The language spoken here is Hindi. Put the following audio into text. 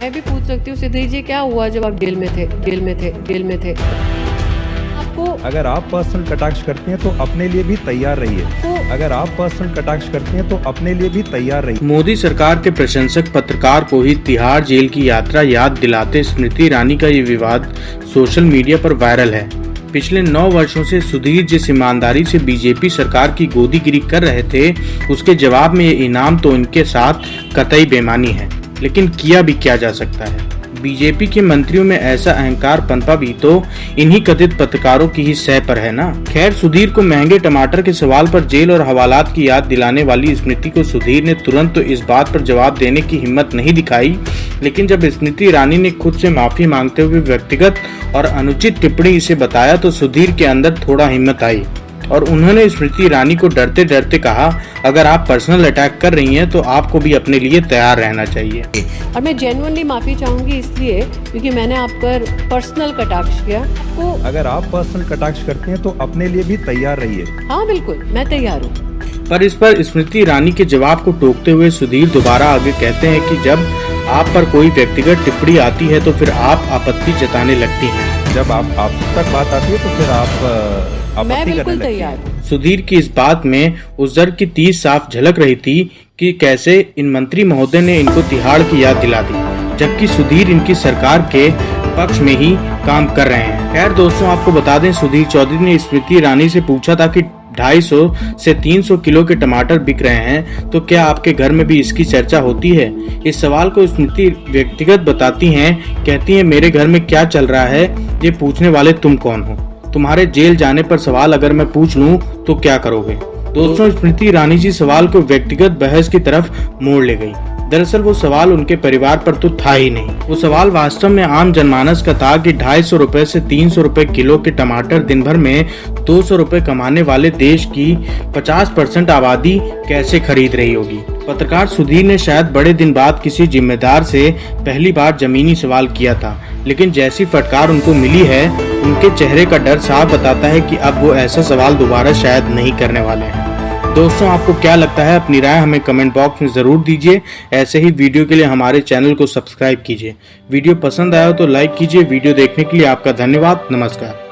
मैं भी पूछ सकती हूँ सुधीर जी, क्या हुआ जब आप जेल में थे? आपको अगर आप पर्सनल कटाक्ष करते हैं तो अपने लिए भी तैयार रहिए। अगर आप पर्सनल कटाक्ष करते हैं तो अपने लिए भी तैयार रहिए। मोदी सरकार के प्रशंसक पत्रकार को ही तिहाड़ जेल की यात्रा याद दिलाते स्मृति ईरानी का ये विवाद सोशल मीडिया पर वायरल है। पिछले 9 वर्षों से सुधीर जिस ईमानदारी से बीजेपी सरकार की गोदीगिरी कर रहे थे, उसके जवाब में ये इनाम तो इनके साथ कतई बेईमानी है। लेकिन किया भी क्या जा सकता है। बीजेपी के मंत्रियों में ऐसा अहंकार पनपा भी तो इन्हीं कथित पत्रकारों की ही सह पर है ना। खैर, सुधीर को महंगे टमाटर के सवाल पर जेल और हवालात की याद दिलाने वाली स्मृति को सुधीर ने तुरंत तो इस बात पर जवाब देने की हिम्मत नहीं दिखाई, लेकिन जब स्मृति ईरानी ने खुद से माफी मांगते हुए व्यक्तिगत और अनुचित टिप्पणी इसे बताया तो सुधीर के अंदर थोड़ा हिम्मत आई और उन्होंने स्मृति ईरानी को डरते डरते कहा, अगर आप पर्सनल अटैक कर रही हैं तो आपको भी अपने लिए तैयार रहना चाहिए। और मैं जेन्युइनली माफी चाहूंगी इसलिए क्योंकि मैंने आप पर पर्सनल कटाक्ष किया। तो अगर आप पर्सनल कटाक्ष करते हैं तो अपने लिए भी तैयार रहिए। हाँ बिल्कुल, मैं तैयार हूँ। पर इस पर स्मृति ईरानी के जवाब को टोकते हुए सुधीर दोबारा आगे कहते हैं कि जब आप पर कोई व्यक्तिगत टिप्पणी आती है तो फिर आप आपत्ति जताने लगती हैं। जब आप तक बात आती है तो फिर आप मैं आपत्ति बिल्कुल करने लगती तैयार हैं। हूँ। सुधीर की इस बात में उस दर्द की तीस साफ झलक रही थी कि कैसे इन मंत्री महोदय ने इनको तिहाड़ की याद दिला दी, जबकि सुधीर इनकी सरकार के पक्ष में ही काम कर रहे हैं। खैर दोस्तों, आपको बता दें, सुधीर चौधरी ने स्मृति ईरानी से पूछा था कि 250 से 300 किलो के टमाटर बिक रहे हैं, तो क्या आपके घर में भी इसकी चर्चा होती है? इस सवाल को स्मृति व्यक्तिगत बताती हैं, कहती हैं, मेरे घर में क्या चल रहा है ये पूछने वाले तुम कौन हो? तुम्हारे जेल जाने पर सवाल अगर मैं पूछ लूं तो क्या करोगे? दोस्तों, स्मृति ईरानी जी सवाल को व्यक्तिगत बहस की तरफ मोड़ ले गई। दरअसल वो सवाल उनके परिवार पर तो था ही नहीं। वो सवाल वास्तव में आम जनमानस का था कि 250 रुपए से 300 रुपए किलो के टमाटर दिन भर में 200 रुपए कमाने वाले देश की 50% आबादी कैसे खरीद रही होगी। पत्रकार सुधीर ने शायद बड़े दिन बाद किसी जिम्मेदार से पहली बार जमीनी सवाल किया था, लेकिन जैसी फटकार उनको मिली है, उनके चेहरे का डर साफ बताता है कि अब वो ऐसा सवाल दोबारा शायद नहीं करने वाले हैं। दोस्तों, आपको क्या लगता है? अपनी राय हमें कमेंट बॉक्स में जरूर दीजिए। ऐसे ही वीडियो के लिए हमारे चैनल को सब्सक्राइब कीजिए। वीडियो पसंद आया तो लाइक कीजिए। वीडियो देखने के लिए आपका धन्यवाद। नमस्कार।